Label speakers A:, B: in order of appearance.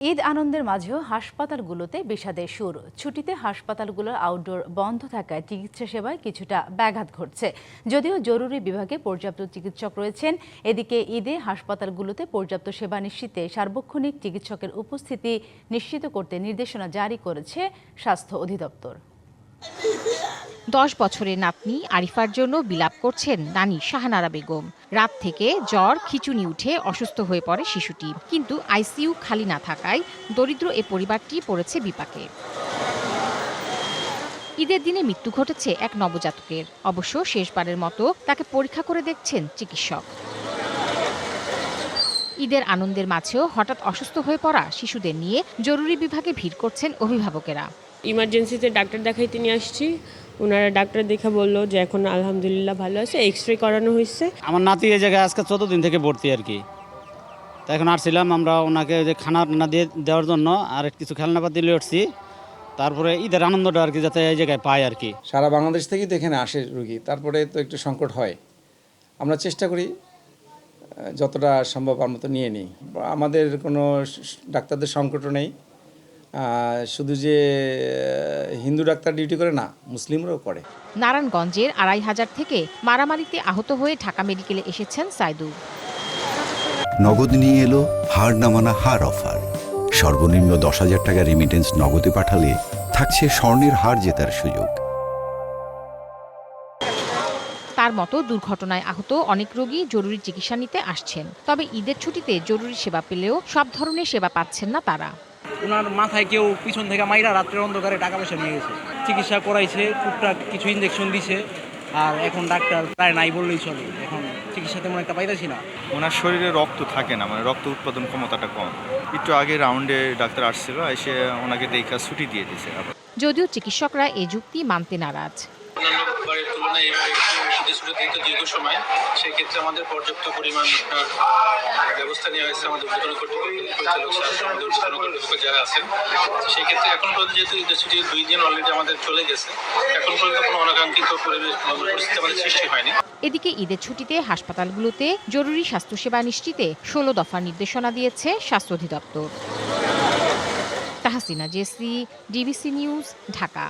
A: ঈদ আনন্দের মাঝেও হাসপাতালগুলোতে বিষাদের সুর। ছুটিতে হাসপাতালগুলোর আউটডোর বন্ধ থাকায় চিকিৎসা সেবায় কিছুটা ব্যাঘাত ঘটছে। যদিও জরুরি বিভাগে পর্যাপ্ত চিকিৎসক রয়েছেন, এদিকে ঈদে হাসপাতালগুলোতে পর্যাপ্ত সেবা নিশ্চিতে সার্বক্ষণিক চিকিৎসকের উপস্থিতি নিশ্চিত করতে নির্দেশনা জারি করেছে স্বাস্থ্য অধিদপ্তর।
B: 10 বছরের নাতনি আরিফার জন্য বিলাপ করছেন নানি শাহনারা বেগম। রাত থেকে জ্বর খিঁচুনি উঠে অসুস্থ হয়ে পড়ে শিশুটি, কিন্তু আইসিইউ খালি না থাকায় দরিদ্র এ পরিবারটি পড়েছে বিপাকে। ঈদের দিনে মৃত্যু ঘটেছে এক নবজাতকের। অবশ্য শেষবারের মতো তাকে পরীক্ষা করে দেখছেন চিকিৎসক। ঈদের আনন্দের মাঝেও হঠাৎ অসুস্থ হয়ে পড়া শিশুদের নিয়ে জরুরি বিভাগে ভিড় করছেন অভিভাবকেরা।
C: ইমার্জেন্সিতে ডাক্তার দেখাইতে নিয়ে আসছি। ওনারা ডাক্তার দেখে বললো যে এখন আলহামদুলিল্লাহ ভালো আছে, এক্স-রে করানো হয়েছে।
D: আমার নাতি এই জায়গায় আজকে 14 দিন থেকে ভর্তি আর কি। তাই এখন আসছিলাম আমরা ওনাকে যে খানা টানা দিয়ে দেওয়ার জন্য আর কিছু খেলনাপাতি নিয়ে উঠছি। তারপরে ঈদের আনন্দটা আর কি যাতে এই জায়গায় পায় আর কি।
E: সারা বাংলাদেশ থেকেই তো এখানে আসে রুগী, তারপরে তো একটু সংকট হয়। আমরা চেষ্টা করি যতটা সম্ভব আমরা তো নিয়ে নিই। আমাদের কোনো ডাক্তারদের সংকটও নেই। শুধু যে হিন্দু ডাক্তার ডিউটি করে না, মুসলিমরাও করে।
B: নারায়ণগঞ্জের 2500 থেকে মারামারিতে আহত হয়ে ঢাকা মেডিকেলে এসেছেন সাইদুর।
F: নগদ নিয়ে এলো হার নামানা হার অফার। সর্বনিম্ন 10,000 টাকা রেমিটেন্স নগদে পাঠালে থাকছে স্বর্ণের হার জেতার সুযোগ।
B: তার মতো দুর্ঘটনায় আহত অনেক রোগী জরুরি চিকিৎসা নিতে আসছেন। তবে ঈদের ছুটিতে জরুরি সেবা পেলেও সব ধরনের সেবা পাচ্ছেন না তারা।
G: ওনার মাথায় কেউ পিছন থেকে মাইরা রাত্রের অন্ধকারে টাকা পয়সা নিয়ে গেছে। চিকিৎসা করাইছে, টুকটাক কিছু ইঞ্জেকশন দিছে, আর এখন ডাক্তার প্রায় নাই বললেই চলে। এখন চিকিৎসা তেমন একটা পাইতেছি না।
H: ওনার শরীরে রক্ত থাকে না, মানে রক্ত উৎপাদন ক্ষমতাটা কম। একটু আগে রাউন্ডে ডাক্তার আসছিল, এসে ওনাকে দেখা ছুটি দিয়ে দিয়েছে।
B: যদিও চিকিৎসকরা এ যুক্তি মানতে নারাজ।
I: অন্যান্যবারের তুলনায় এবার একটু ছুটি দিতে দীর্ঘ সময়, সেই ক্ষেত্রে আমাদের পর্যাপ্ত পরিমাণ ব্যবস্থা নেওয়া হয়েছে আমাদের ঊর্ধ্বতন কর্তৃপক্ষ যারা আছেন। সেই ক্ষেত্রে এখন পর্যন্ত যেহেতু ঈদের ছুটি 2 দিন অলরেডি আমাদের চলে গেছে, এখন পর্যন্ত কোনো অনাকাঙ্ক্ষিত পরিস্থিতি আমাদের সৃষ্টি হয়নি।
B: এদিকে ঈদের ছুটিতে হাসপাতালগুলোতে জরুরি স্বাস্থ্যসেবা নিশ্চিতে 16 দফার নির্দেশনা দিয়েছে স্বাস্থ্য অধিদপ্তর। Tahsina Jesy, DBC news, Dhaka.